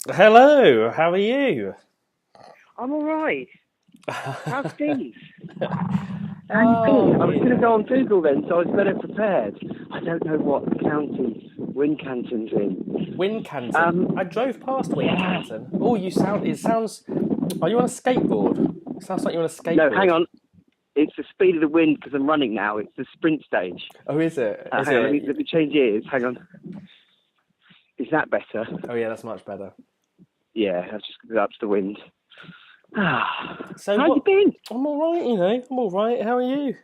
Hello, how are you? I'm all right. How's things? How you Oh, been? I was you going to go know, on Google then, so I was better prepared. I don't know what county Wincanton's in. Wincanton. I drove past Yeah. Wincanton. Oh, it sounds. Are you on a skateboard? It sounds like you're on a No, hang skateboard. on. It's the speed of the wind because I'm running now. It's the sprint stage. Oh, is it? Is Hang on, it? let me change ears. Hang on. Is that better? Oh, yeah, that's much better. Yeah, I've just up to the wind. Ah, So how you what? been? I'm all right, I'm all right. How are you? I'm all right.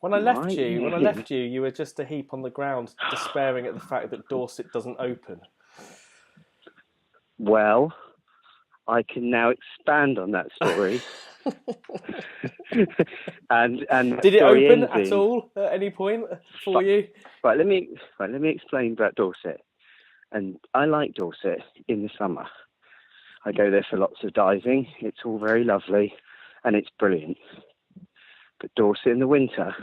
When I Yeah. left you, you were just a heap on the ground, despairing at the fact that Dorset doesn't open. Well, I can now expand on that story. and that Did it story open ends at in all at any point for you? right. Let me explain about Dorset. And I like Dorset in the summer. I go there for lots of diving. It's all very lovely, and it's brilliant. But Dorset in the winter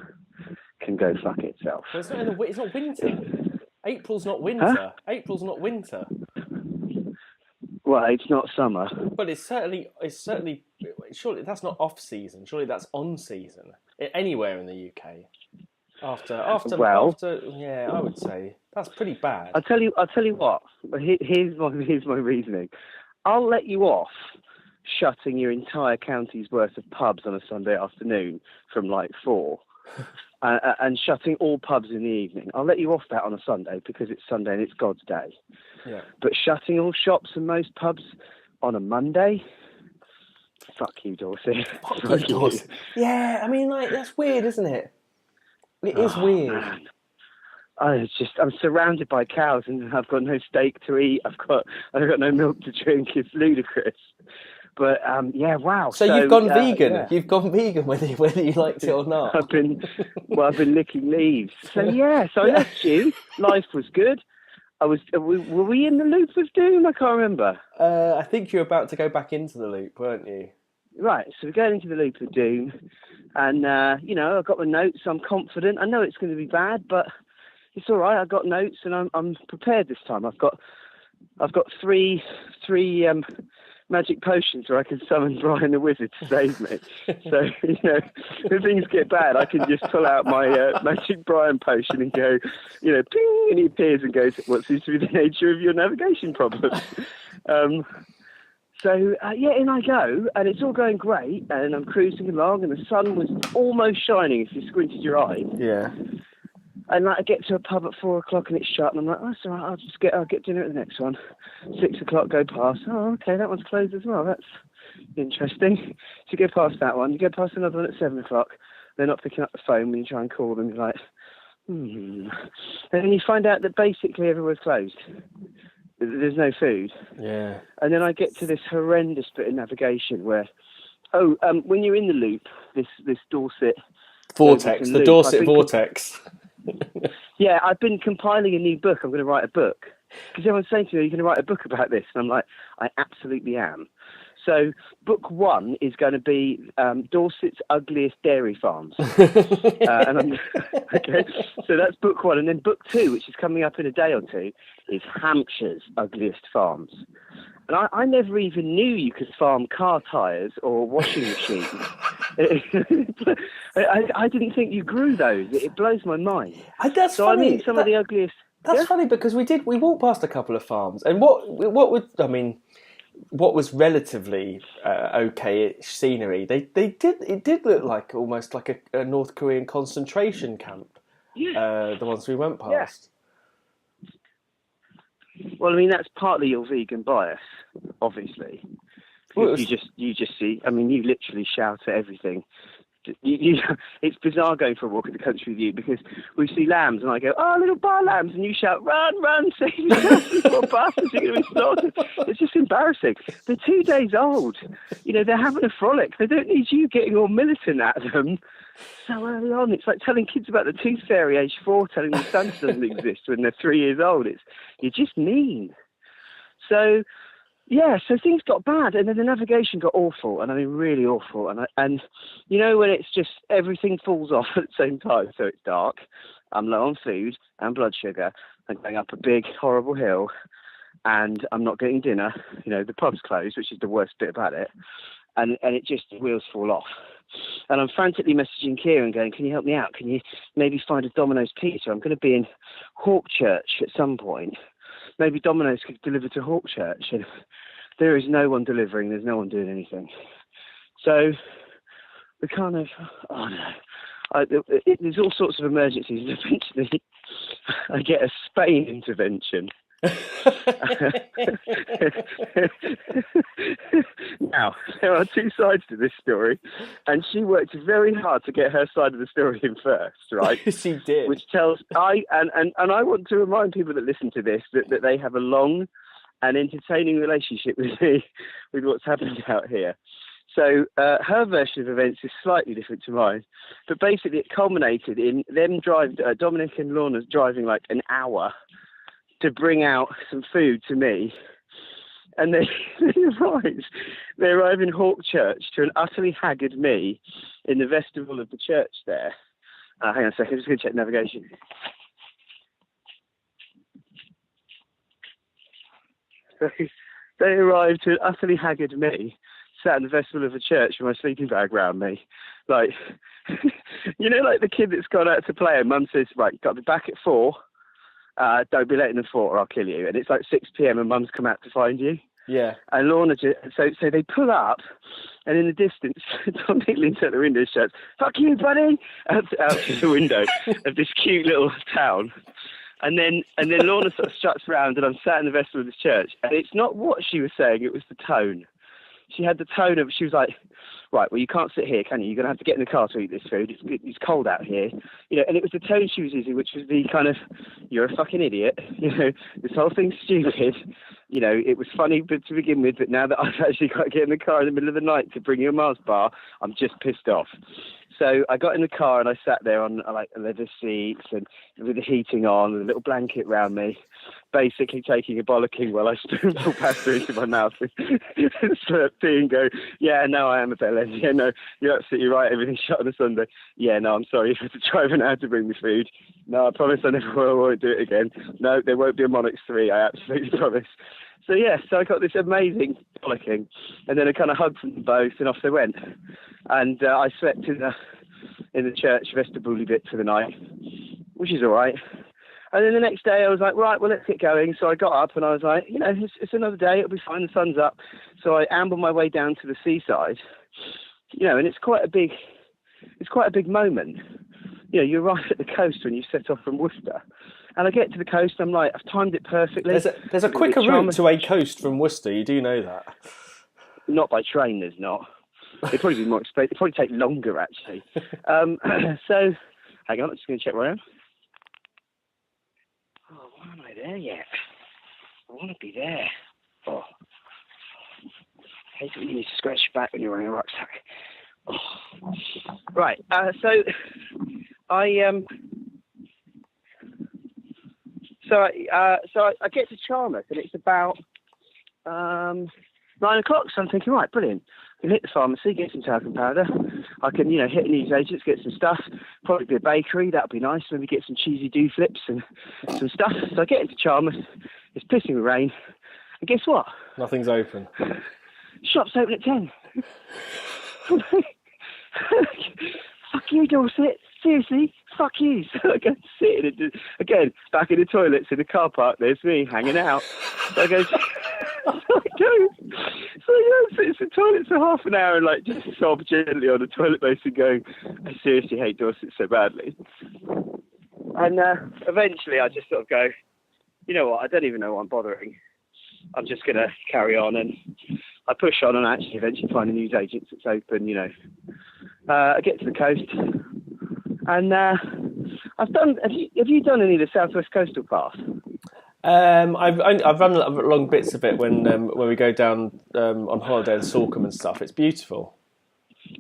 can go fuck itself. Well, it's not winter. April's not Huh? winter. April's not winter. Well, it's not summer. But it's certainly. Surely that's not off season. Surely that's on season. Anywhere in the UK. Well, Yeah, I would say that's pretty bad. I'll tell you what. Here's my reasoning. I'll let you off shutting your entire county's worth of pubs on a Sunday afternoon from like 4. And shutting all pubs in the evening. I'll let you off that on a Sunday because it's Sunday and it's God's day. Yeah. But shutting all shops and most pubs on a Monday? Fuck you, Dorset. Fuck you, Dorset. Yeah, I mean, like that's weird, isn't it? It is Oh, weird. man. I'm surrounded by cows and I've got no steak to eat. I've got no milk to drink. It's ludicrous. But yeah, wow. So you've gone vegan. Yeah. You've gone vegan whether you liked it or not. I've been licking leaves. So yeah, so I left you. Life was good. Were we in the loop of doom? I can't remember. I think you're about to go back into the loop, weren't you? Right, so we're going into the loop of doom, and I've got my notes. I'm confident. I know it's going to be bad, but it's all right. I've got notes, and I'm prepared this time. I've got three magic potions where I can summon Brian the Wizard to save me. So if things get bad, I can just pull out my magic Brian potion and go, ping, and he appears and goes, "What seems to be the nature of your navigation problem?" So, in I go, and it's all going great, and I'm cruising along, and the sun was almost shining if you squinted your eyes. Yeah. And I get to a pub at 4 o'clock, and it's shut, and I'm like, oh, that's all right, I'll get dinner at the next one. 6 o'clock, go past. Oh, okay, that one's closed as well. That's interesting. So you go past that one, you go past another one at 7 o'clock. They're not picking up the phone when you try and call them. You're like, And then you find out that basically everywhere's closed. There's no food. Yeah. And then I get to this horrendous bit of navigation where, when you're in the loop, this Dorset Vortex, the Dorset vortex. Yeah, I've been compiling a new book. I'm going to write a book. Because everyone's saying to me, you're going to write a book about this. And I'm like, I absolutely am. So book 1 is going to be Dorset's ugliest dairy farms. Okay, so that's book 1. And then book 2, which is coming up in a day or two, is Hampshire's ugliest farms. And I never even knew you could farm car tyres or washing machines. I didn't think you grew those. It blows my mind. That's so funny. I mean, some of the ugliest. That's funny because we walked past a couple of farms, and what was relatively okay scenery. It did look like almost like a North Korean concentration camp. Yeah. The ones we went past. Yeah. Well, I mean that's partly your vegan bias, obviously. Well, you just see. I mean, you literally shout at everything. It's bizarre going for a walk in the country with you because we see lambs and I go, "Oh, little bar lambs," and you shout, "Run, run, save yourself, little bastards, you're going to be slaughtered." It's just embarrassing. They're 2 days old. They're having a frolic. They don't need you getting all militant at them so early on. It's like telling kids about the tooth fairy age 4, telling them Santa doesn't exist when they're 3 years old. You're just mean. So. Yeah, so things got bad, and then the navigation got awful, and I mean really awful. And when it's just everything falls off at the same time, so it's dark, I'm low on food and blood sugar, and going up a big horrible hill, and I'm not getting dinner. The pub's closed, which is the worst bit about it. And it just, the wheels fall off. And I'm frantically messaging Kieran going, can you help me out? Can you maybe find a Domino's pizza? I'm going to be in Hawkchurch at some point. Maybe Domino's could deliver to Hawkchurch. And there is no one delivering. There's no one doing anything. So we kind of, there's all sorts of emergencies. Eventually, I get a Spain intervention. Now, there are two sides to this story, and she worked very hard to get her side of the story in first, right? She did. Which tells I want to remind people that listen to this that they have a long and entertaining relationship with me, with what's happened out here. So her version of events is slightly different to mine, but basically it culminated in them Dominic and Lorna driving like an hour to bring out some food to me. And they arrive in Hawkchurch to an utterly haggard me in the vestibule of the church there. Hang on a second, I'm just going to check navigation. So they arrived to an utterly haggard me, sat in the vestibule of a church with my sleeping bag round me. Like, like the kid that's gone out to play and mum says, right, you've got to be back at 4. Don't be later than 4 or I'll kill you. And it's like 6 p.m. and mum's come out to find you. Yeah. And Lorna so they pull up, and in the distance, Dominic leans out the window and shouts, "Fuck you, buddy!" out to the window of this cute little town. And then Lorna sort of struts round, and I'm sat in the vestibule of this church. And it's not what she was saying; it was the tone. She had the tone of, she was like, right, well, you can't sit here, can you? You're going to have to get in the car to eat this food. It's cold out here. And it was the tone she was using, which was the kind of, you're a fucking idiot. This whole thing's stupid. It was funny to begin with, but now that I've actually got to get in the car in the middle of the night to bring you a Mars bar, I'm just pissed off. So I got in the car and I sat there on like leather seats and with the heating on, with a little blanket round me, basically taking a bollocking while I spoonful pasta into my mouth and slurp tea and go, yeah, no, I am a bit lazy. Yeah, no, you're absolutely right. Everything's shut on a Sunday. Yeah, no, I'm sorry. You have to drive an hour to bring me food. No, I promise I never won't do it again. No, there won't be a Monarchs 3. I absolutely promise. So I got this amazing bollocking, and then a kind of hug from them both, and off they went. And I slept in the church vestibule bit for the night, which is all right. And then the next day I was like, right, well, let's get going. So I got up and I was like, it's another day. It'll be fine. The sun's up. So I ambled my way down to the seaside, and it's quite a big moment. You arrive at the coast when you set off from Worcester. And I get to the coast, I'm like, I've timed it perfectly. There's a quicker route to a coast from Worcester, you do know that? Not by train, there's not. It'd probably be more expensive. It'd probably take longer, actually. So, hang on, I'm just going to check where I am. Oh, why aren't I there yet? I want to be there. Oh. I hate it when you need to scratch your back when you're wearing a rucksack. Oh. Right, so I get to Charmouth and it's about 9 o'clock. So I'm thinking, right, brilliant. I can hit the pharmacy, get some talcum powder. I can, hit a newsagents, get some stuff. Probably be a bakery. That'll be nice. Maybe get some cheesy dew flips and some stuff. So I get into Charmouth. It's pissing with rain. And guess what? Nothing's open. Shop's open at 10. Fuck you, Dorset. Seriously, fuck you. So I go sitting again back in the toilets in the car park. There's me hanging out. So I go. Sit in the toilets for half an hour and just sob gently on the toilet basin, going, I seriously hate Dorset so badly. And eventually, I just sort of go, you know what? I don't even know why I'm bothering. I'm just going to carry on, and I push on and actually eventually find a newsagent that's open. I get to the coast. And I've done. Have you done any of the Southwest Coastal Path? I've run long bits of it when we go down on holiday in Salcombe and stuff. It's beautiful.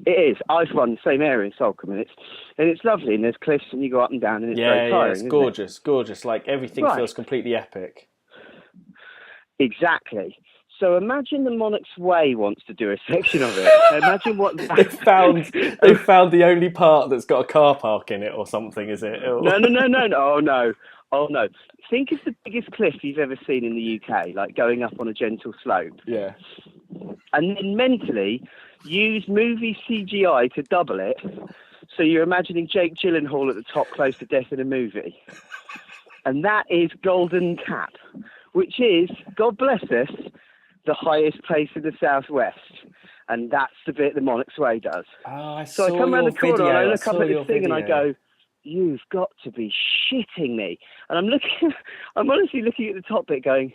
It is. I've run the same area in Salcombe, and it's lovely. And there's cliffs, and you go up and down, and it's very tiring. Yeah, it's gorgeous, gorgeous. Like everything feels completely epic. Exactly. So imagine the Monarchs Way wants to do a section of it. Imagine what they found the only part that's got a car park in it or something. Is it? No. Oh no. Oh no! Think of the biggest cliff you've ever seen in the UK, like going up on a gentle slope. Yeah. And then mentally use movie CGI to double it. So you're imagining Jake Gyllenhaal at the top, close to death in a movie. And that is Golden Cap, which is, God bless us, the highest place in the southwest. And that's the bit the Monarchs Way does. Oh, So I come around the corner and I look up at this thing and I video. go, you've got to be shitting me. And I'm honestly looking at the top bit going,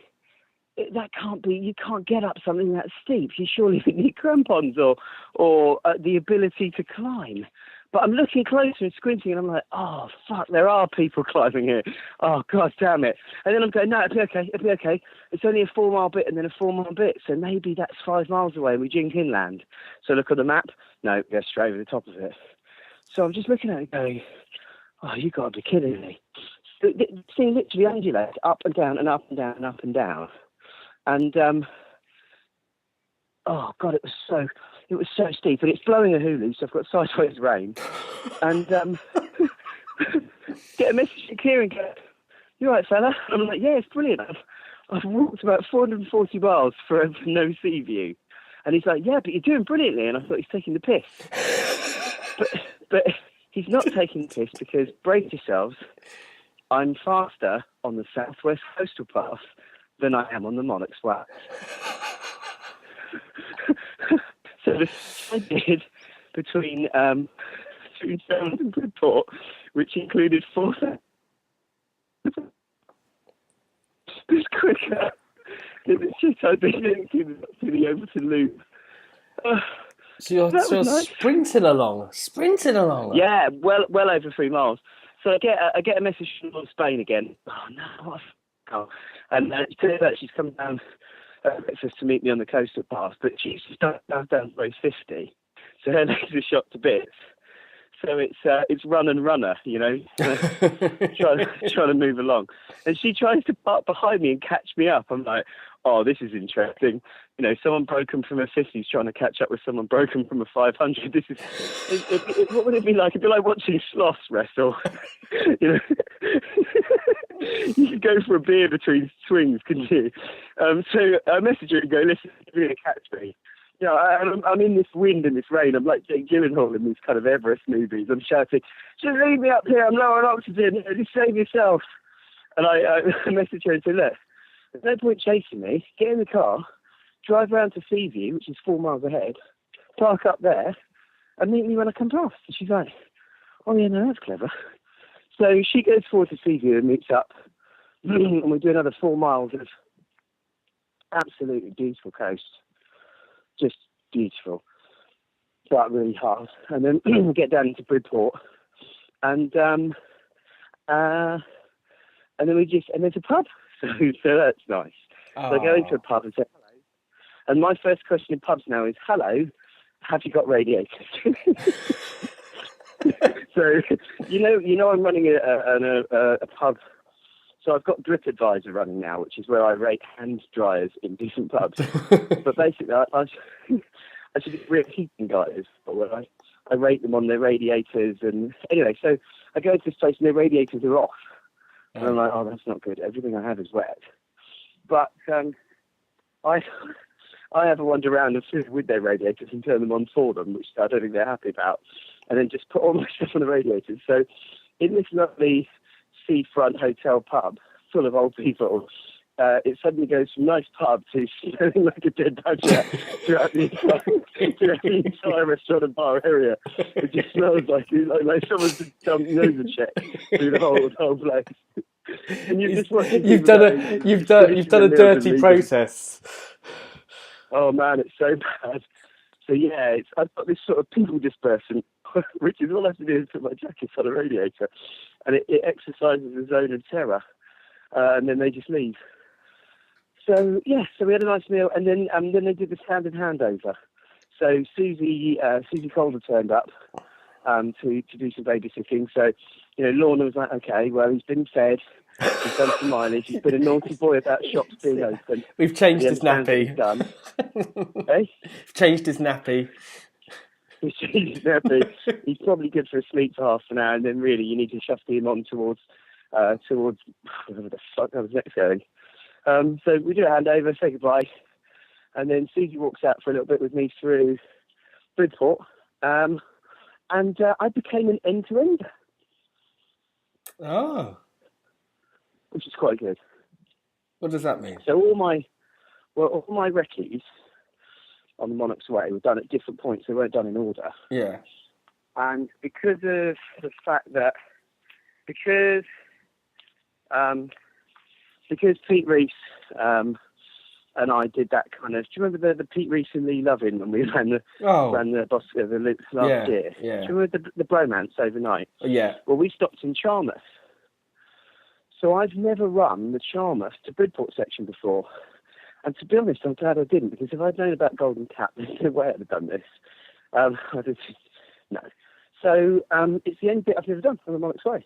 that can't be, you can't get up something that steep. You surely need crampons or the ability to climb. But I'm looking closer and squinting and I'm like, oh, fuck, there are people climbing here. Oh, God damn it. And then I'm going, no, it'll be okay. It's only a 4 mile bit and then a 4 mile bit. So maybe that's 5 miles away and we jink inland. So look on the map. No, go straight over the top of it. So I'm just looking at it going, oh, you got to be kidding me. The thing literally undulates up and down and up and down and up and down. And, oh, God, it was so steep. And it's blowing a hulu, so I've got sideways rain. And get a message from Kieran, go, you all right, fella? And I'm like, yeah, it's brilliant. I've walked about 440 miles for no sea view. And he's like, yeah, but you're doing brilliantly. And I thought he's taking the piss. But he's not taking the piss because, brace yourselves, I'm faster on the southwest coastal path than I am on the Monarchs Way. So the I did between Sheffield and Bridport, which included 4,000. It's quicker than the shit I've been into the Overton Loop. So you're nice. sprinting along. Yeah, well over 3 miles. So I get a message from North Spain again. Oh no, what a f***. And it turns out she's come down breakfast to meet me on the coastal path, but she's down road 50, so her legs are shot to bits. So it's run and runner, you know, trying to move along. And she tries to park behind me and catch me up. I'm like, oh, this is interesting. You know, someone broken from a 50s trying to catch up with someone broken from a 500. This is what would it be like? It'd be like watching sloths wrestle. You know, you could go for a beer between swings, couldn't you? So I message her and go, listen, you're going to catch me. You know, I'm in this wind and this rain. I'm like Jake Gyllenhaal in these kind of Everest movies. I'm shouting, just leave me up here. I'm low on oxygen. Just save yourself. And I message her and say, look, there's no point chasing me. Get in the car, drive around to Seaview, which is 4 miles ahead, park up there, and meet me when I come past. And she's like, oh, yeah, no, that's clever. So she goes forward to Seaview and meets up, and we do another 4 miles of absolutely beautiful coast. Just beautiful, but really hard. And then we get down into Bridport, and then there's a pub, so that's nice. So I go into a pub and say hello. And my first question in pubs now is, hello, have you got radiators? So you know I'm running a pub. So I've got Drip Advisor running now, which is where I rate hand dryers in decent pubs. But basically, I should be real heating guys, where I rate them on their radiators. And anyway, so I go to this place and their radiators are off. And I'm like, oh, that's not good. Everything I have is wet. But I have a wander around and sit with their radiators and turn them on for them, which I don't think they're happy about, and then just put all my stuff on the radiators. So in this lovely seafront hotel pub full of old people, it suddenly goes from nice pub to smelling like a dead badger throughout the entire restaurant and bar area. It just smells like someone's done nose check through the whole place. And you've done a dirty process. Oh man, it's so bad. So yeah, I've got this sort of people dispersant, which is all I have to do is put my jacket on a radiator, and it exercises a zone of terror, and then they just leave. So yeah, so we had a nice meal, and then they did the standard handover. So Susie Calder turned up to do some babysitting. So Lorna was like, okay, well he's been fed, he's done some mileage, he's been a naughty boy about shops being open. We've changed his nappy. Hey? We've changed his nappy. He's probably good for a sleep for half an hour, and then really you need to shuffle him on towards towards whatever the fuck I was next going. So we do a handover, say goodbye, and then Susie walks out for a little bit with me through Bridport, and I became an end-to-ender. Oh. Which is quite good. What does that mean? So all my recce's on the Monarchs way were done at different points. They weren't done in order. Yeah. And because of the fact that because Pete Reese and I did that kind of. Do you remember the Pete Reese and Lee Lovin when we ran the boss the loops last year? Yeah. Do you remember the bromance overnight? Yeah. Well, we stopped in Charmouth. So I've never run the Charmouth to Bridport section before. And to be honest, I'm glad I didn't, because if I'd known about Golden Cap, there's no way I'd have done this. No. So it's the only bit I've never done on the Monarchs Way.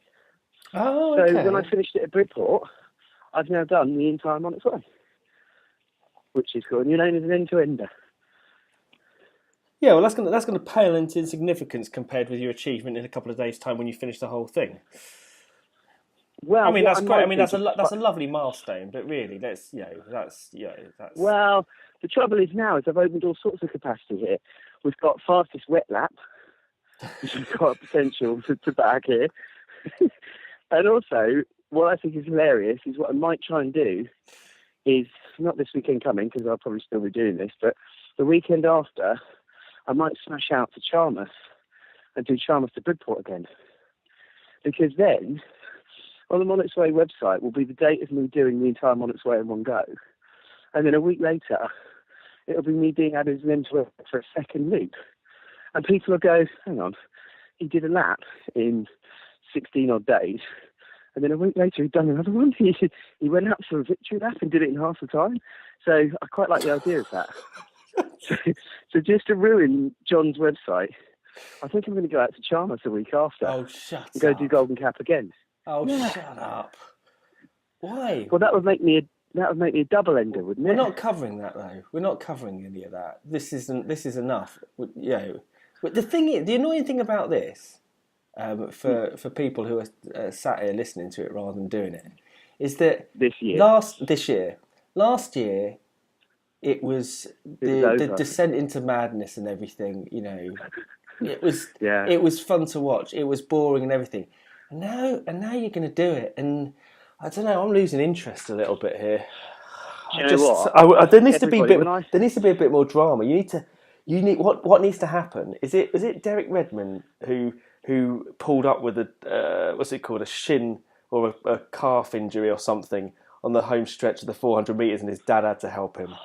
Oh, okay. So when I finished it at Bridport, I've now done the entire Monarchs Way, which is cool. And you're known as an end-to-ender. Yeah, well, that's going to pale into insignificance compared with your achievement in a couple of days' time when you finish the whole thing. Well, I mean, that's great. I mean, that's a lovely milestone. But really, that's. Well, the trouble is now is I've opened all sorts of capacity here. We've got fastest wet lap, which has got potential to bag here, and also what I think is hilarious is what I might try and do is not this weekend coming, because I'll probably still be doing this, but the weekend after, I might smash out to Charmouth and do Charmouth to Bridport again, because then on the Monarchs Way website will be the date of me doing the entire Monarchs Way in one go. And then a week later, it'll be me being added as an end-to-end for a second loop. And people will go, hang on, he did a lap in 16-odd days. And then a week later, he'd done another one. He went out for a victory lap and did it in half the time. So I quite like the idea of that. So just to ruin John's website, I think I'm going to go out to Charmouth the week after. Oh, shut up. And go do Golden Cap again. Oh, yeah. Shut up. Why? Well, that would make me a double ender, wouldn't it? We're not covering that, though. We're not covering any of that. This is enough. But the thing is, the annoying thing about this, for people who are sat here listening to it rather than doing it, is that last year, it was the descent into madness and everything. You know, it was fun to watch. It was boring and everything. And now you're going to do it, and I don't know. I'm losing interest a little bit here. There needs to be a bit more drama. You need what needs to happen. Is it Derek Redmond who pulled up with a shin or a calf injury or something on the home stretch of the 400 meters, and his dad had to help him?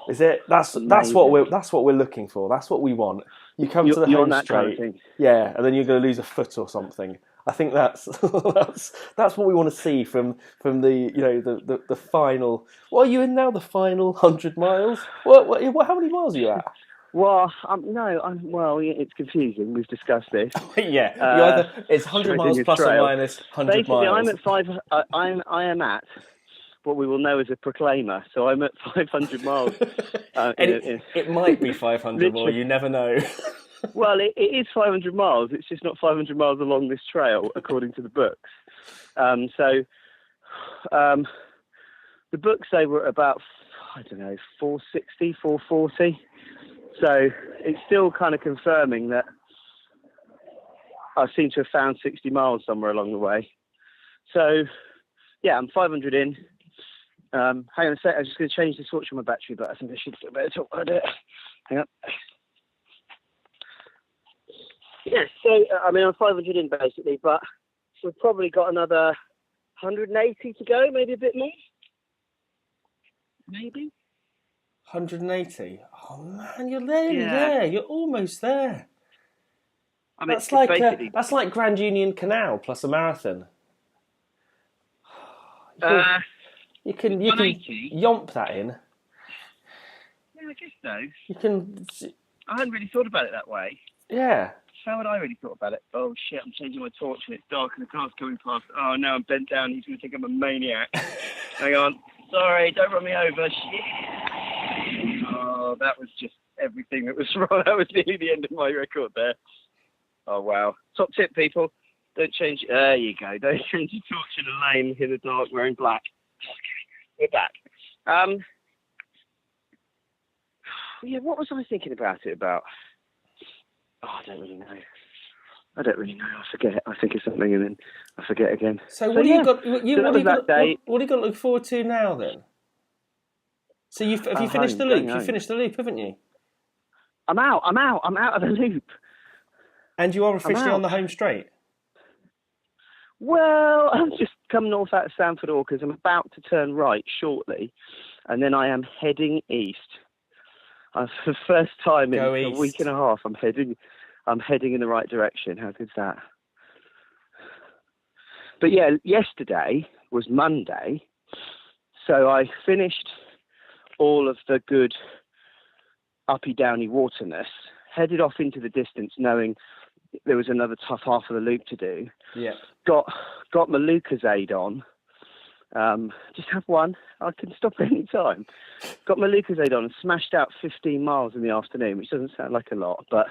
Is it? That's what we're looking for. That's what we want. You come to the home straight, kind of yeah, and then you're going to lose a foot or something. I think that's what we want to see from the final. What are you in now? The final 100 miles? What? How many miles are you at? Well, it's confusing. We've discussed this. Yeah, it's 100 miles plus or minus 100 Basically, miles. I'm at 5. I am at what we will know as a proclaimer. So I'm at 500 miles. It might be 500 more. You never know. Well, it is 500 miles. It's just not 500 miles along this trail, according to the books. The books say we're about, 460, 440. So it's still kind of confirming that I seem to have found 60 miles somewhere along the way. So, yeah, I'm 500 in. Hang on a sec. I'm just going to change the switch on my battery, but I think I should do a better talk about it. Hang on. Yeah, so, I'm 500 in basically, but we've probably got another 180 to go, maybe a bit more. Maybe. 180? Oh man, you're nearly there. You're almost there. That's like Grand Union Canal plus a marathon. You can yomp that in. Yeah, I guess so. You can. I hadn't really thought about it that way. Yeah. How had I really thought about it? Oh shit, I'm changing my torch and it's dark and the car's coming past. Oh no, I'm bent down, he's going to think I'm a maniac. Hang on. Sorry, don't run me over. Shit. Oh, that was just everything that was wrong. That was nearly the end of my record there. Oh wow. Top tip, people. Don't change. There you go. Don't change your torch in a lane in the dark wearing black. We're back. Yeah, what was I thinking about it about? Oh, I don't really know. I forget. I think of something and then I forget again. So what do you got? What do you got to look forward to now then? So have you finished the loop? You finished the loop, haven't you? I'm out of the loop. And you are officially on the home straight? Well, I'm just come north out of Stamford Orchards. I'm about to turn right shortly, and then I am heading east. For the first time in a week and a half, I'm heading in the right direction. How good's that? But yeah, yesterday was Monday, so I finished all of the good uppy downy waterness, headed off into the distance knowing there was another tough half of the loop to do. Yeah. Got my Lucozade on. Just have one. I can stop at any time. Got my Lucozade on and smashed out 15 miles in the afternoon, which doesn't sound like a lot, but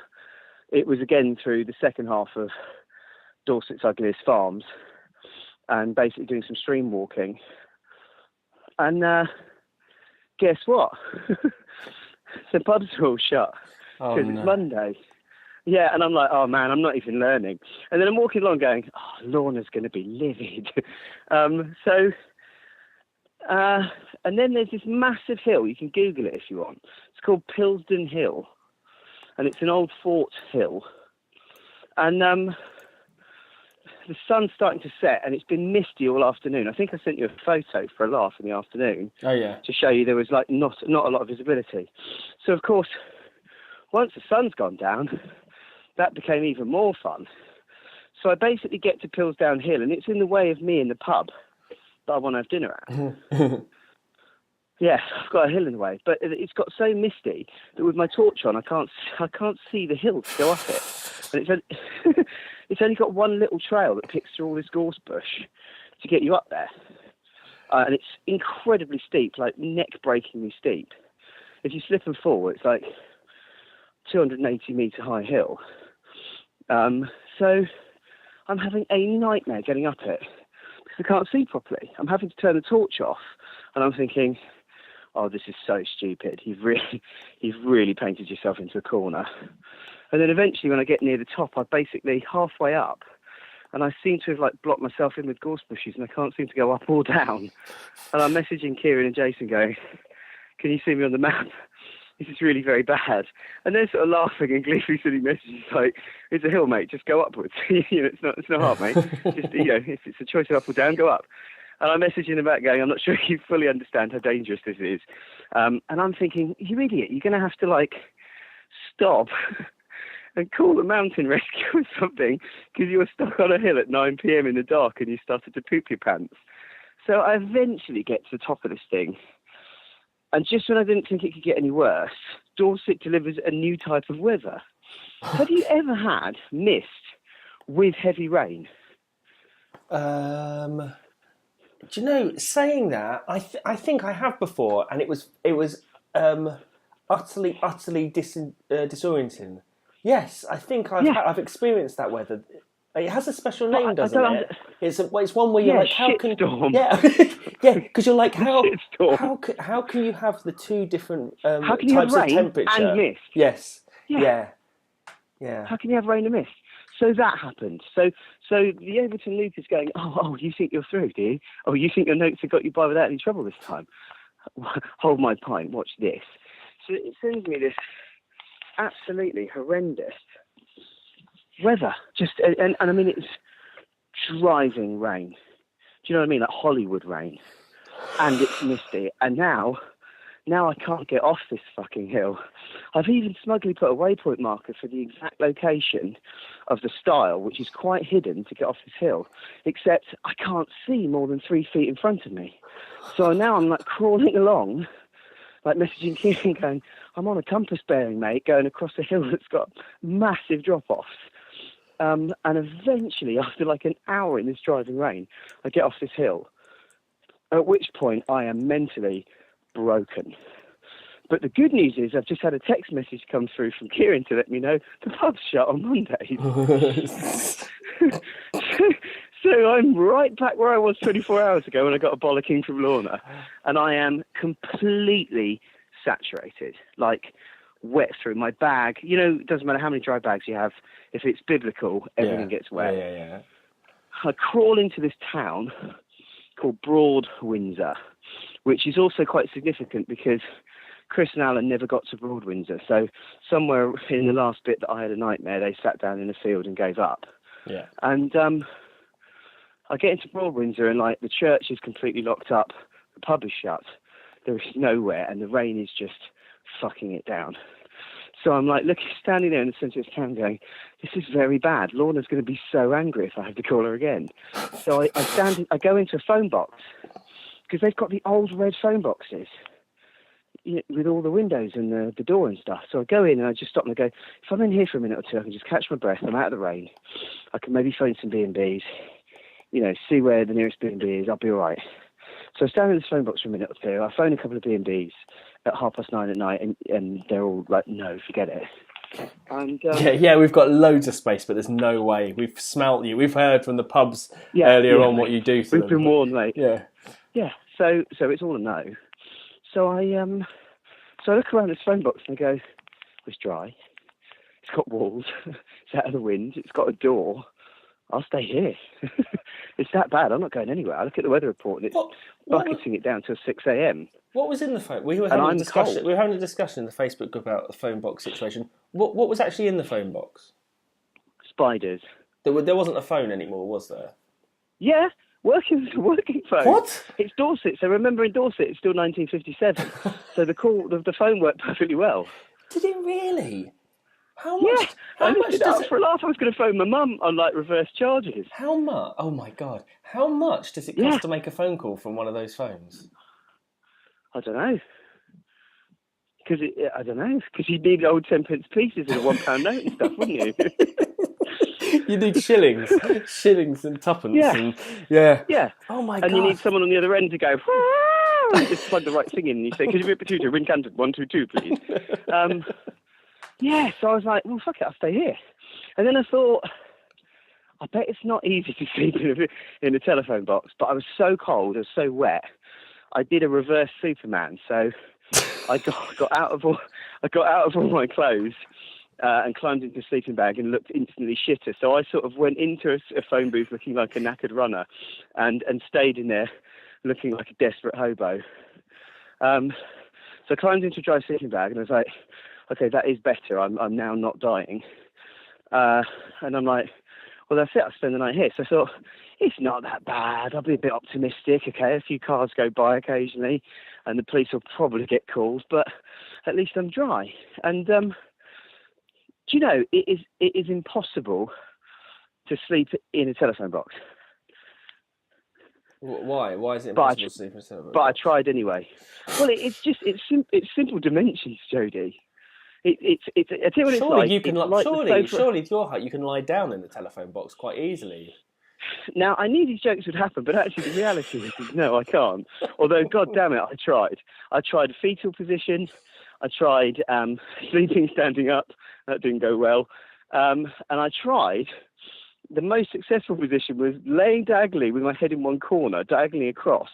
it was again through the second half of Dorset's Ugliest Farms and basically doing some stream walking. And guess what? The pubs are all shut because it's Monday. Yeah, and I'm like, oh man, I'm not even learning. And then I'm walking along going, oh, Lorna's going to be livid. And then there's this massive hill. You can Google it if you want. It's called Pilsden Hill. And it's an old fort hill. And the sun's starting to set, and it's been misty all afternoon. I think I sent you a photo for a laugh in the afternoon. Oh, yeah. To show you there was like not a lot of visibility. So, of course, once the sun's gone down, that became even more fun. So I basically get to Pilsdown Hill, and it's in the way of me in the pub that I want to have dinner at. Yeah, I've got a hill in the way, but it's got so misty that with my torch on, I can't see the hill to go up it. And it's only got one little trail that picks through all this gorse bush to get you up there. And it's incredibly steep, like neck-breakingly steep. If you slip and fall, it's like 280 metre high hill. So I'm having a nightmare getting up it because I can't see properly. I'm having to turn the torch off, and I'm thinking, oh, this is so stupid. You've really painted yourself into a corner. And then eventually when I get near the top, I'm basically halfway up, and I seem to have like blocked myself in with gorse bushes, and I can't seem to go up or down. And I'm messaging Kieran and Jason going, can you see me on the map? This is really very bad. And they're sort of laughing and gleefully sending messages like, it's a hill, mate, just go upwards. It's not hard, mate. Just, if it's a choice of up or down, go up. And I'm messaging them back going, I'm not sure you fully understand how dangerous this is. And I'm thinking, you idiot, you're going to have to like stop and call the mountain rescue or something because you were stuck on a hill at 9 p.m. in the dark and you started to poop your pants. So I eventually get to the top of this thing. And just when I didn't think it could get any worse, Dorset delivers a new type of weather. Have you ever had mist with heavy rain? Do you know, saying that, I think I have before, and it was utterly disorienting. Yes, I think I've experienced that weather. It has a special name, doesn't it? It's one where you're like, how can shitstorm. Yeah, because you're like, how can you have the two different types of temperature and mist? Yes, yeah. How can you have rain and mist? So that happened. So the Overton Loop is going, oh, you think you're through, do you? Oh, you think your notes have got you by without any trouble this time? Hold my pint, watch this. So it sends me this absolutely horrendous weather. And I mean, it's driving rain. Do you know what I mean? Like Hollywood rain. And it's misty. And now I can't get off this fucking hill. I've even smugly put a waypoint marker for the exact location of the stile, which is quite hidden to get off this hill, except I can't see more than 3 feet in front of me. So now I'm like crawling along, like messaging Kieran going, I'm on a compass bearing, mate, going across a hill that's got massive drop-offs. And eventually, after like an hour in this driving rain, I get off this hill, at which point I am mentally broken. But the good news is I've just had a text message come through from Kieran to let me know the pub's shut on Monday. So I'm right back where I was 24 hours ago when I got a bollocking from Lorna, and I am completely saturated, like wet through my bag. You know, it doesn't matter how many dry bags you have. If it's biblical, everything gets wet. Yeah. I crawl into this town called Broad Windsor, which is also quite significant because Chris and Alan never got to Broad Windsor. So somewhere in the last bit that I had a nightmare, they sat down in a field and gave up. Yeah. And I get into Broad Windsor and like the church is completely locked up, the pub is shut, there is nowhere, and the rain is just fucking it down. So I'm like, standing there in the centre of town going, this is very bad. Lorna's going to be so angry if I have to call her again. So I go into a phone box because they've got the old red phone boxes with all the windows and the door and stuff. So I go in and I just stop and I go, if I'm in here for a minute or two, I can just catch my breath. I'm out of the rain. I can maybe phone some B&Bs, see where the nearest B&B is. I'll be all right. So I stand in this phone box for a minute or two. I phone a couple of B&Bs at 9:30 at night, and they're all like, no, forget it. And we've got loads of space, but there's no way. We've smelt you. We've heard from the pubs earlier on what you do to them. We've been warned, mate. Yeah. So it's all a no. So I look around this phone box and I go, it's dry. It's got walls. It's out of the wind. It's got a door. I'll stay here. It's that bad. I'm not going anywhere. I look at the weather report and it's bucketing it down till 6 a.m. What was in the phone? We were having a discussion. We were having a discussion in the Facebook group about the phone box situation. What was actually in the phone box? Spiders. There wasn't a phone anymore, was there? Yeah, working phone. What? It's Dorset. So remember, in Dorset, it's still 1957. So the phone worked perfectly well. Did it really? How much? Yeah, I lifted it up for a laugh. I was going to phone my mum on like reverse charges. How much? Oh my God! How much does it cost to make a phone call from one of those phones? I don't know. Because you'd need old 10p pieces and a £1 note and stuff, wouldn't you? You need shillings and tuppence. Yeah. Oh my God! And you need someone on the other end to go. Just plug the right thing in and you say, "Could you be a ring canted 122, please?" So I was like, well, fuck it, I'll stay here. And then I thought, I bet it's not easy to sleep in a telephone box, but I was so cold, I was so wet, I did a reverse Superman. So I got out of all my clothes and climbed into a sleeping bag and looked instantly shitter. So I sort of went into a phone booth looking like a knackered runner and stayed in there looking like a desperate hobo. So I climbed into a dry sleeping bag and I was like, okay, that is better. I'm now not dying. And I'm like, well, that's it. I'll spend the night here. So I thought, it's not that bad. I'll be a bit optimistic. Okay, a few cars go by occasionally and the police will probably get calls, but at least I'm dry. And, do you know, it is impossible to sleep in a telephone box. Why? Why is it impossible to sleep in a telephone box? But I tried anyway. Well, it's simple dimensions, Jody. I tell you what it's like. Surely, if you're hot, you can lie down in the telephone box quite easily. Now, I knew these jokes would happen, but actually the reality is no, I can't. Although, God damn it, I tried. I tried fetal position. I tried sleeping standing up. That didn't go well. And I tried. The most successful position was laying diagonally with my head in one corner, diagonally across,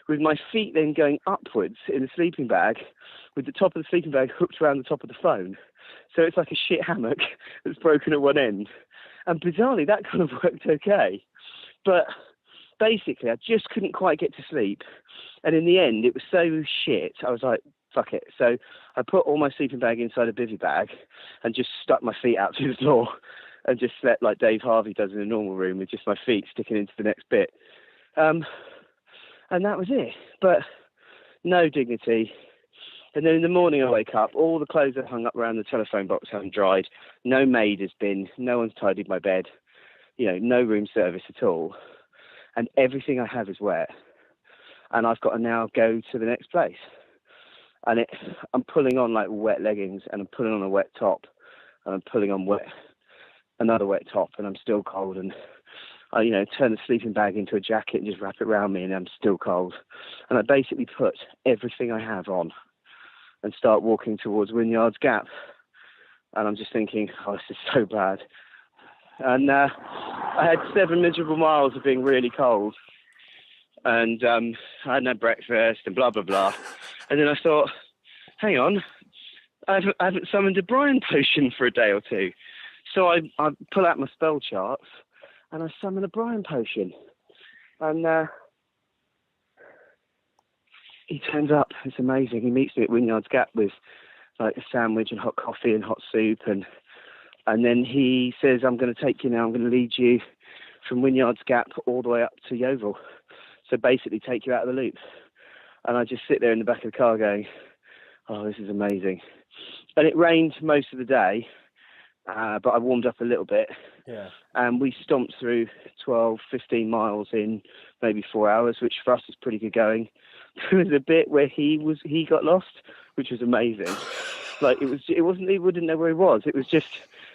with my feet then going upwards in the sleeping bag, with the top of the sleeping bag hooked around the top of the phone. So it's like a shit hammock that's broken at one end. And bizarrely, that kind of worked okay. But basically, I just couldn't quite get to sleep. And in the end, it was so shit, I was like, fuck it. So I put all my sleeping bag inside a bivvy bag and just stuck my feet out to the floor and just slept like Dave Harvey does in a normal room with just my feet sticking into the next bit. And that was it. But no dignity. And then in the morning I wake up, all the clothes that hung up around the telephone box haven't dried. No maid has been, no one's tidied my bed, no room service at all. And everything I have is wet. And I've got to now go to the next place. And I'm pulling on like wet leggings and I'm pulling on a wet top and I'm pulling on another wet top and I'm still cold. And I, turn the sleeping bag into a jacket and just wrap it around me and I'm still cold. And I basically put everything I have on and start walking towards Wynyard's Gap. And I'm just thinking, oh, this is so bad. And I had 7 miserable miles of being really cold, and I hadn't had breakfast and blah blah blah. And then I thought, hang on, I haven't summoned a Brian potion for a day or two. So I pull out my spell charts and I summon a Brian potion. And he turns up. It's amazing. He meets me at Wynyard's Gap with like a sandwich and hot coffee and hot soup. And then he says, I'm going to take you now. I'm going to lead you from Wynyard's Gap all the way up to Yeovil. So basically take you out of the loop. And I just sit there in the back of the car going, oh, this is amazing. And it rained most of the day, but I warmed up a little bit. Yeah. And we stomped through 12, 15 miles in maybe 4 hours, which for us was pretty good going. There was a bit where he got lost, which was amazing. Like he wouldn't know where he was. It was just,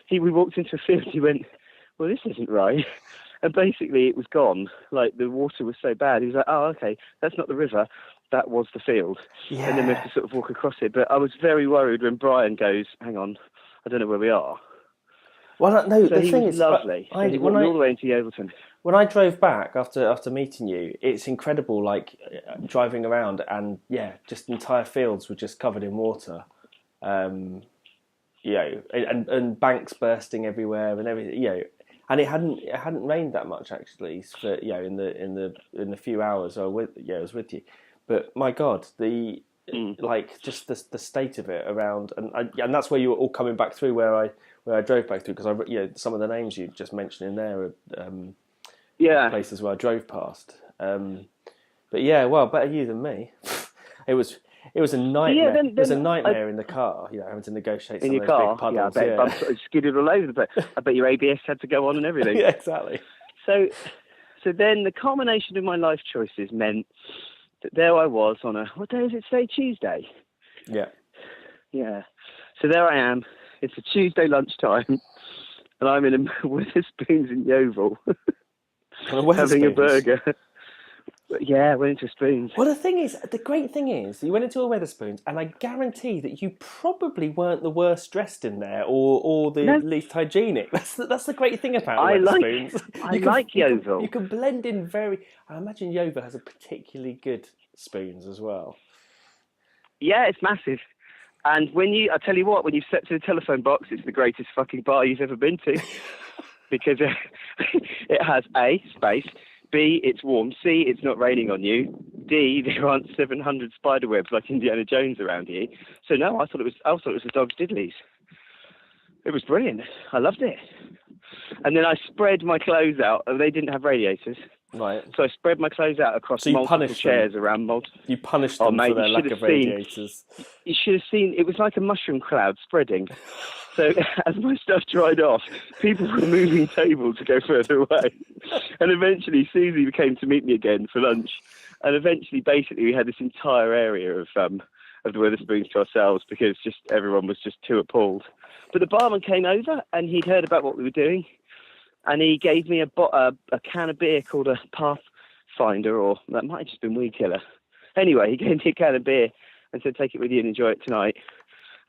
we walked into a field, he went, well, this isn't right. And basically it was gone. Like the water was so bad. He was like, oh, okay, that's not the river. That was the field. Yeah. And then we have to sort of walk across it. But I was very worried when Brian goes, hang on, I don't know where we are. Well, no, so the thing is, lovely. He went all the way into Yeovilton. When I drove back after meeting you, it's incredible, like driving around and just entire fields were just covered in water. And banks bursting everywhere and everything, and it hadn't rained that much actually for in the few hours I was with you. But my God, just the state of it around, and that's where you were all coming back through where I drove back through, because some of the names you just mentioned in there are places where I drove past. But well, better you than me. It was a nightmare. It was a nightmare in the car, having to negotiate some of those big puddles. I bet bumps sort of skidded all over the place. I bet your ABS had to go on and everything. Yeah, exactly. So then the culmination of my life choices meant that there I was on what day is it today? Tuesday. Yeah. Yeah. So there I am. It's a Tuesday lunchtime, and I'm in a Wetherspoons in Yeovil, having a burger. Yeah, went into Spoons. Well, the great thing is, you went into a Wetherspoons, and I guarantee that you probably weren't the worst dressed in there, or the least hygienic. That's the great thing about Wetherspoons. I like Yeovil. You can blend in I imagine Yeovil has a particularly good Spoons as well. Yeah, it's massive. And I tell you what, when you step to the telephone box, it's the greatest fucking bar you've ever been to. Because it has A, space, B, it's warm, C, it's not raining on you, D, there aren't 700 spider webs like Indiana Jones around you. So no, I thought it was the dog's diddlies. It was brilliant. I loved it. And then I spread my clothes out. They didn't have radiators. Right. So I spread my clothes out across multiple chairs around multiple... You punished them for their lack of radiators. You should have seen... It was like a mushroom cloud spreading. So as my stuff dried off, people were moving tables to go further away. And eventually Susie came to meet me again for lunch. And eventually, basically, we had this entire area of the Wetherspoons to ourselves because everyone was just too appalled. But the barman came over and he'd heard about what we were doing. And he gave me a can of beer called a Pathfinder, or that might have just been Weed Killer. Anyway, he gave me a can of beer and said, take it with you and enjoy it tonight.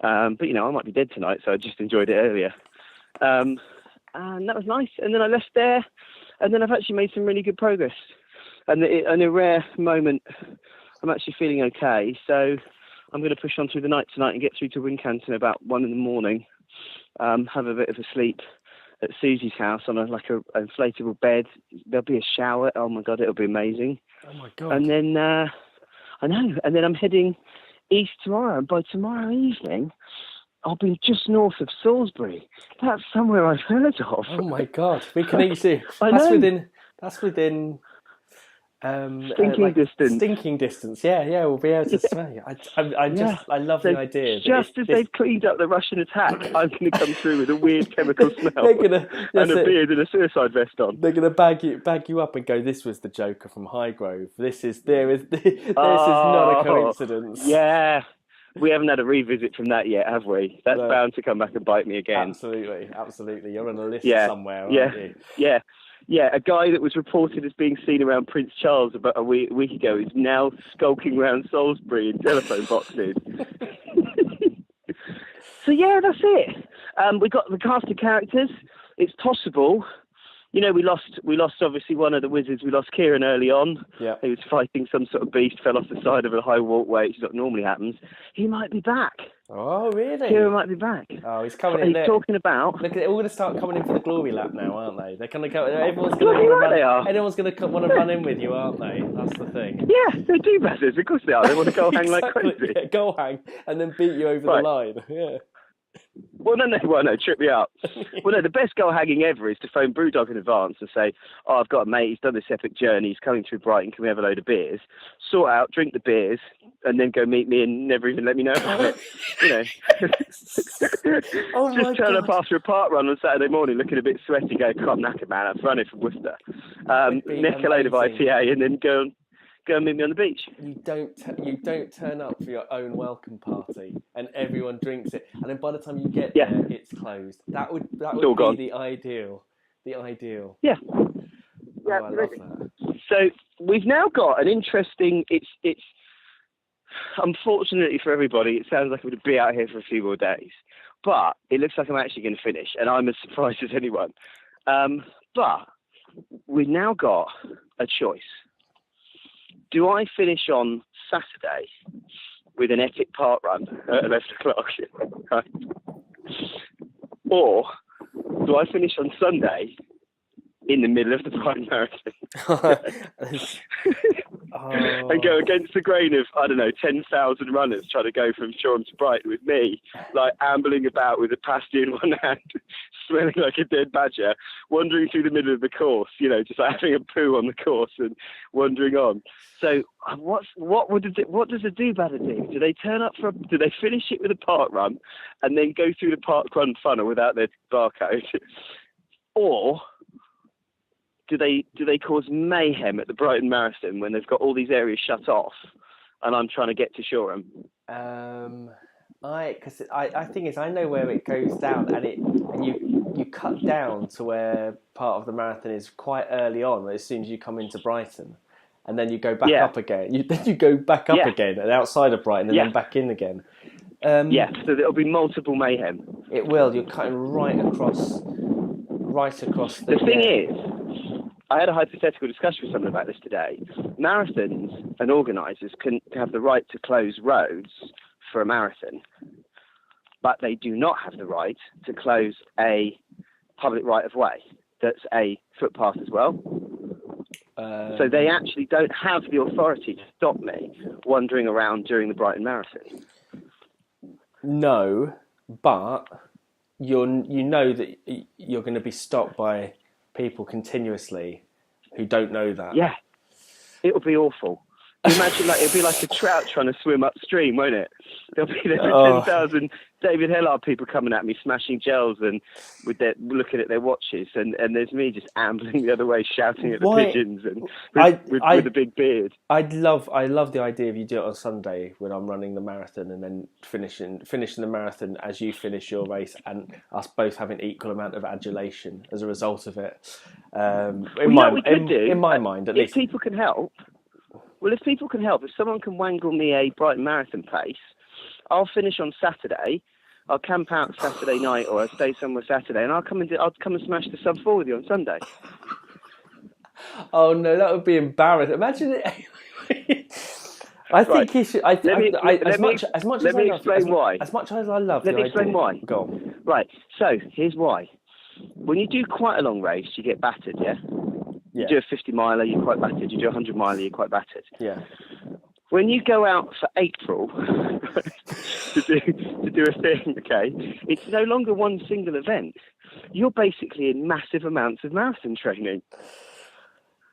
But, I might be dead tonight, so I just enjoyed it earlier. And that was nice. And then I left there, and then I've actually made some really good progress. And in a rare moment, I'm actually feeling okay. So I'm going to push on through the night tonight and get through to Wincanton about 1 a.m, have a bit of a sleep at Susie's house on an inflatable bed. There'll be a shower. Oh my God, it'll be amazing. Oh my God. And then, I know, and then I'm heading east tomorrow. And by tomorrow evening, I'll be just north of Salisbury. That's somewhere I've heard of. Oh my God. We can easily... That's within Stinking distance. Stinking distance. Yeah, we'll be able to smell you. I love the idea. Just as they've cleaned up the Russian attack, I'm going to come through with a weird chemical smell and a beard and a suicide vest on. They're going to bag you up and go, this was the Joker from Highgrove. This is not a coincidence. Yeah. We haven't had a revisit from that yet, have we? That's bound to come back and bite me again. Absolutely. You're on a list somewhere, aren't you? Yeah, a guy that was reported as being seen around Prince Charles about a week ago is now skulking around Salisbury in telephone boxes. So yeah, that's it. We got the cast of characters. It's possible we lost obviously one of the wizards. We lost Kieran early on. Yeah. He was fighting some sort of beast, fell off the side of a high walkway, which is what normally happens. He might be back. Oh, really? Kieran might be back. Oh, he's coming in. He's talking about. Look, they're all going to start coming in for the glory lap now, aren't they? They're going to go. Everyone's going to run. Everyone's going to want to run in with you, aren't they? That's the thing. Yeah, they do, bastards. Of course they are. They want to go hang like crazy. Yeah, go hang and then beat you over the line. Yeah. Well, no, trip me up. Well, no, the best goal hanging ever is to phone Brewdog in advance and say, "Oh, I've got a mate. He's done this epic journey. He's coming through Brighton. Can we have a load of beers? Sort out, drink the beers, and then go meet me and never even let me know about it." Just turn up after a park run on Saturday morning, looking a bit sweaty, go, "I'm knackered, man. I'm running from Worcester." Nick a load of IPA and then go and meet me on the beach. You don't turn up for your own welcome party and everyone drinks it, and then by the time you get there, it's closed. That would be gone. the ideal. The ideal. Yeah. I love that. So we've now got an interesting. It's unfortunately for everybody, it sounds like I'm going to be out here for a few more days, but it looks like I'm actually going to finish, and I'm as surprised as anyone. But we've now got a choice. Do I finish on Saturday with an epic park run at 11 o'clock? Right? Or do I finish on Sunday in the middle of the Brighton Marathon? And go against the grain of, 10,000 runners trying to go from Shoreham to Brighton with me, like ambling about with a pasty in one hand, smelling like a dead badger, wandering through the middle of the course, just like having a poo on the course and wandering on. So what does a do-badder do? Do they turn up do they finish it with a park run and then go through the park run funnel without their barcode? Or do they cause mayhem at the Brighton Marathon when they've got all these areas shut off and I'm trying to get to Shoreham? I think I know where it goes down, and you cut down to where part of the marathon is quite early on, as soon as you come into Brighton, and then you go back up again. Then you go back up again and outside of Brighton, and then back in again. So there'll be multiple mayhem. It will. You're cutting right across. The thing is, I had a hypothetical discussion with someone about this today. Marathons and organisers can have the right to close roads for a marathon, but they do not have the right to close a public right-of-way that's a footpath as well. So they actually don't have the authority to stop me wandering around during the Brighton Marathon. No, but you know that you're going to be stopped by people continuously who don't know that. Yeah, it'll be awful. Imagine it'll be like a trout trying to swim upstream, won't it? There'll be 10,000 David Hellard people coming at me, smashing gels and looking at their watches, and there's me just ambling the other way, shouting at the pigeons and with a big beard. I love the idea of you do it on Sunday when I'm running the marathon, and then finishing the marathon as you finish your race, and us both having equal amount of adulation as a result of it. In my mind, at least, if people can help. Well, if people can help, if someone can wangle me a Brighton Marathon pace, I'll finish on Saturday. I'll camp out Saturday night, or I'll stay somewhere Saturday, and I'll come and smash the sub 4 with you on Sunday. Oh no, that would be embarrassing. Imagine it. I think he should. Let me explain why. As much as I love, let me explain why. Go on. Right. So here's why. When you do quite a long race, you get battered. Yeah. You do a 50 miler, you're quite battered. You do a 100 miler, you're quite battered. Yeah. When you go out for April to do a thing, okay, it's no longer one single event. You're basically in massive amounts of marathon training.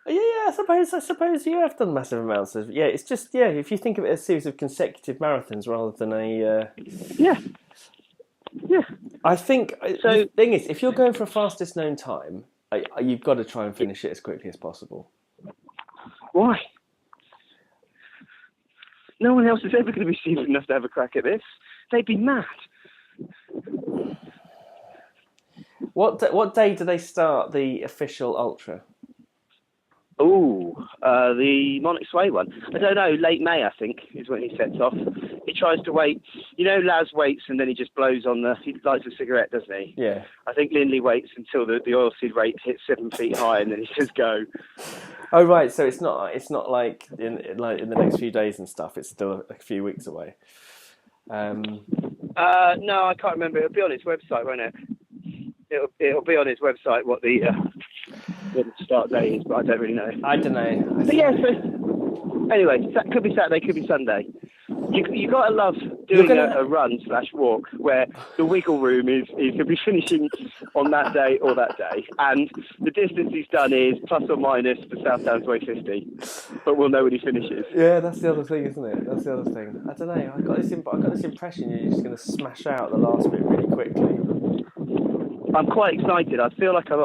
Yeah, I suppose you have done massive amounts of. Yeah, it's just if you think of it as a series of consecutive marathons rather than a. Yeah. I think the thing is, if you're going for a fastest known time, you've got to try and finish it as quickly as possible. Why? No one else is ever going to be stupid enough to have a crack at this. They'd be mad. What day do they start the official ultra? The Monarchs one. I don't know. Late May, I think, is when he sets off. He tries to wait. You know, Laz waits and then he just blows on he lights a cigarette, doesn't he? Yeah. I think Lindley waits until the oilseed rape hits 7 feet high and then he says go. Oh right, so it's not like in the next few days and stuff. It's still a few weeks away. No, I can't remember. It'll be on his website, won't it? It'll be on his website what the start date is, but I don't really know. I don't know. But yeah, so anyway, could be Saturday, could be Sunday. You got to love doing a run/walk where the wiggle room is you'll be finishing on that day or that day, and the distance he's done is plus or minus the South Downs Way 50, but we'll know when he finishes. Yeah, that's the other thing, isn't it? That's the other thing. I don't know. I got this impression you're just going to smash out the last bit really quickly. I'm quite excited. I feel like I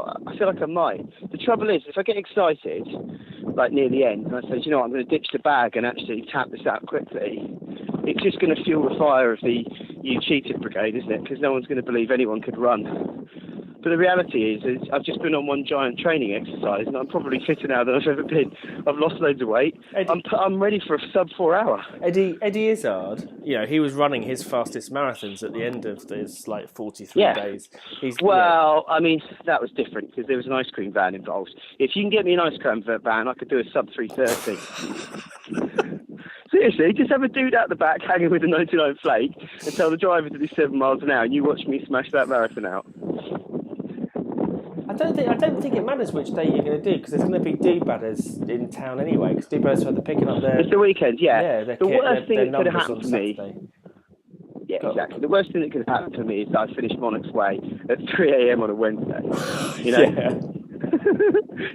might. The trouble is, if I get excited, like near the end, and I say, you know what, I'm going to ditch the bag and actually tap this out quickly, it's just going to fuel the fire of the "you cheated" brigade, isn't it? Because no one's going to believe anyone could run. But the reality is I've just been on one giant training exercise, and I'm probably fitter now than I've ever been. I've lost loads of weight. I'm ready for a sub 4 hour. Eddie Izzard, he was running his fastest marathons at the end of his 43 days. I mean, that was different because there was an ice cream van involved. If you can get me an ice cream van, I could do a sub 3:30. Seriously, just have a dude out the back hanging with a 99 flake and tell the driver to do 7 miles an hour, and you watch me smash that marathon out. I don't think it matters which day you're going to do, because there's going to be do-badders in town anyway, because do-badders are picking up their... It's the weekend, yeah. The worst thing that could have happened to me... Yeah, exactly. The worst thing that could have happened to me is that I finished Monarchs Way at 3 a.m. on a Wednesday. Yeah.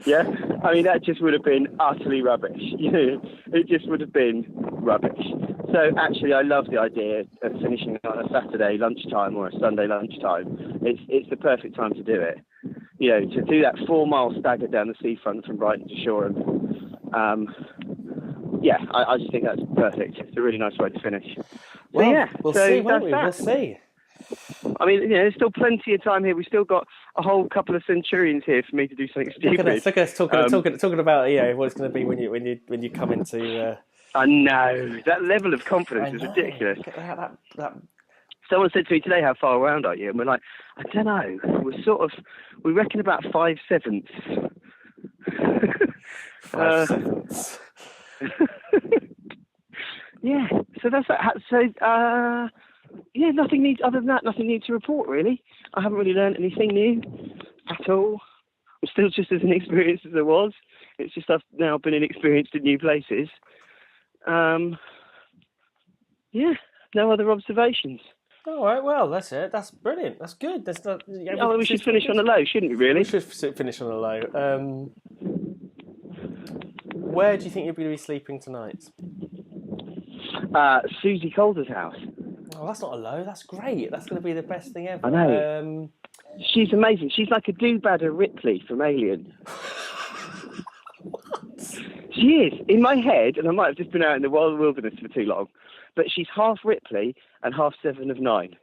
Yeah? I mean, that just would have been utterly rubbish. It just would have been rubbish. So, actually, I love the idea of finishing on a Saturday lunchtime or a Sunday lunchtime. It's the perfect time to do it. To do that 4-mile stagger down the seafront from Brighton to Shoreham. I just think that's perfect. It's a really nice way to finish. Well, we'll see, won't we? We'll see. I mean, there's still plenty of time here. We've still got a whole couple of centurions here for me to do something stupid. Look at us talking about what it's going to be when you come into. I know that level of confidence is ridiculous. That. Someone said to me today, "How far around are you?" And we're like, "I don't know. We reckon about 5/7." 5/7. Yeah. So that's that. So nothing needs to report really. I haven't really learned anything new at all. I'm still just as inexperienced as I was. It's just I've now been inexperienced in new places. No other observations. All right, well, that's it. That's brilliant. That's good. We should finish on a low, shouldn't we, really? We should finish on a low. Where do you think you'll be sleeping tonight? Susie Calder's house. Oh, that's not a low. That's great. That's going to be the best thing ever. I know. She's amazing. She's like a do-badder Ripley from Alien. What? She is. In my head, and I might have just been out in the wild wilderness for too long, but she's half Ripley and half Seven of Nine.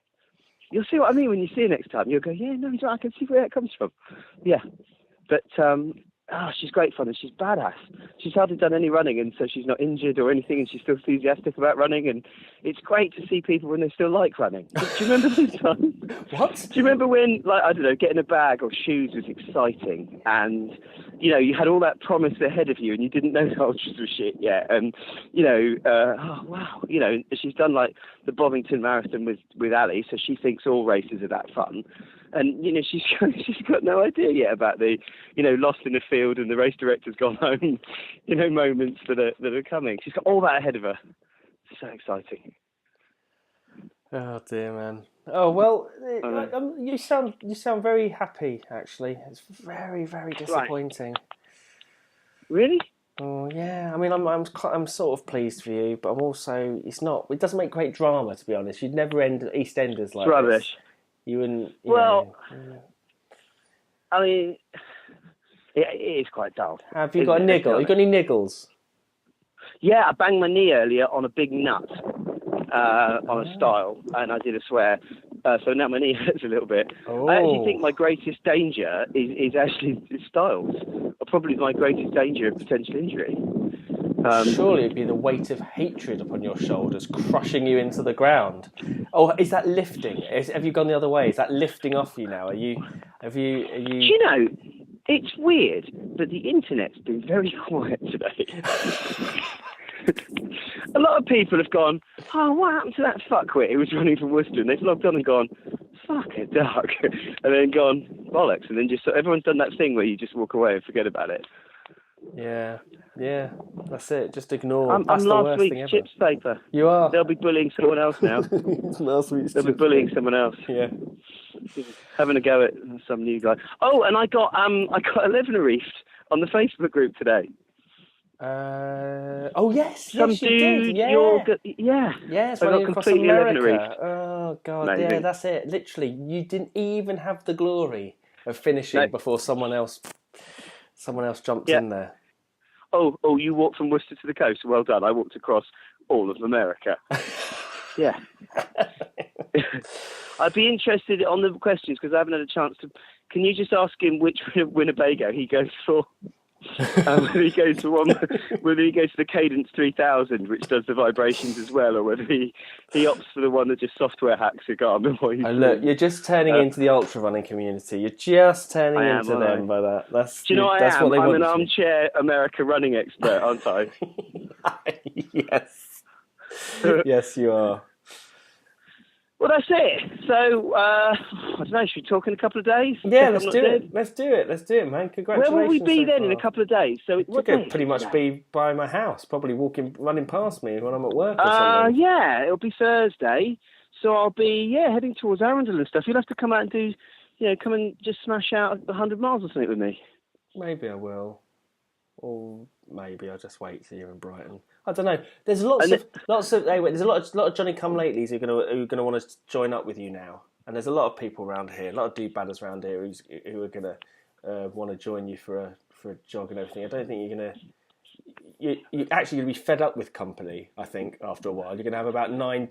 You'll see what I mean when you see her next time. You'll go, yeah, no, I can see where it comes from. Yeah. But she's great fun and she's badass. She's hardly done any running, and so she's not injured or anything, and she's still enthusiastic about running, and it's great to see people when they still like running. Do you remember this time? What? Do you remember when, getting a bag or shoes was exciting, and, you had all that promise ahead of you, and you didn't know the ultras were shit yet, and, she's done, the Bovington Marathon with Ali, so she thinks all races are that fun. And, she's got no idea yet about the, lost in the field and the race director's gone home, moments that are coming. She's got all that ahead of her. It's so exciting. Oh, dear, man. Oh, well, you sound very happy, actually. It's very, very disappointing. Right. Really? Oh, yeah. I mean, I'm sort of pleased for you, but I'm also, it doesn't make great drama, to be honest. You'd never end EastEnders like it's rubbish. This. You wouldn't. I mean, it is quite dull. Have you got a niggle? You got any niggles? Yeah, I banged my knee earlier on a big nut on a stile, and I did a swear. So now my knee hurts a little bit. Oh. I actually think my greatest danger is actually stiles. Or probably my greatest danger of potential injury. Surely it'd be the weight of hatred upon your shoulders, crushing you into the ground. Oh, is that lifting? Have you gone the other way? Is that lifting off you now? Are you? Do you know? It's weird, but the internet's been very quiet today. A lot of people have gone, oh, what happened to that fuckwit who was running for Worcester? And they've logged on and gone, fuck a duck. And then gone, bollocks. And then just everyone's done that thing where you just walk away and forget about it. Yeah, that's it. Just ignore. I'm last week's chips paper. You are. They'll be bullying someone else now. Last week's They'll be bullying someone else. Yeah. Having a go at some new guy. Oh, and I got 11 reefed on the Facebook group today. Yes, some yes, dude, you did. Yeah. Yes, I got completely America. Oh God, Maybe. Yeah, that's it. Literally, you didn't even have the glory of finishing before someone else jumped in there. Oh, you walked from Worcester to the coast. Well done. I walked across all of America. Yeah. I'd be interested on the questions because I haven't had a chance to. Can you just ask him which Winnebago he goes for? Whether he goes to the Cadence 3000, which does the vibrations as well, or whether he opts for the one that just software hacks a Garmin. Look, you're just turning into the ultra running community. You're just turning into them by that. Do you know what that's I am? What they I'm want an armchair America running expert, aren't I? Yes. Yes, you are. Well, that's it. So, I don't know, should we talk in a couple of days? Yeah, let's do it. Let's do it, man. Congratulations. Where will we be then in a couple of days? So you could pretty much be by my house, probably running past me when I'm at work or something. Yeah, it'll be Thursday. So I'll be, heading towards Arundel and stuff. You'll have to come out and do, come and just smash out 100 miles or something with me. Maybe I will. Or maybe I'll just wait till you're in Brighton. I don't know. There's there's a lot of Johnny Come Latelys who are gonna want to join up with you now, and there's a lot of people around here, a lot of do-badders around here who are gonna want to join you for a jog and everything. I don't think you're actually gonna be fed up with company. I think after a while you're gonna have about 9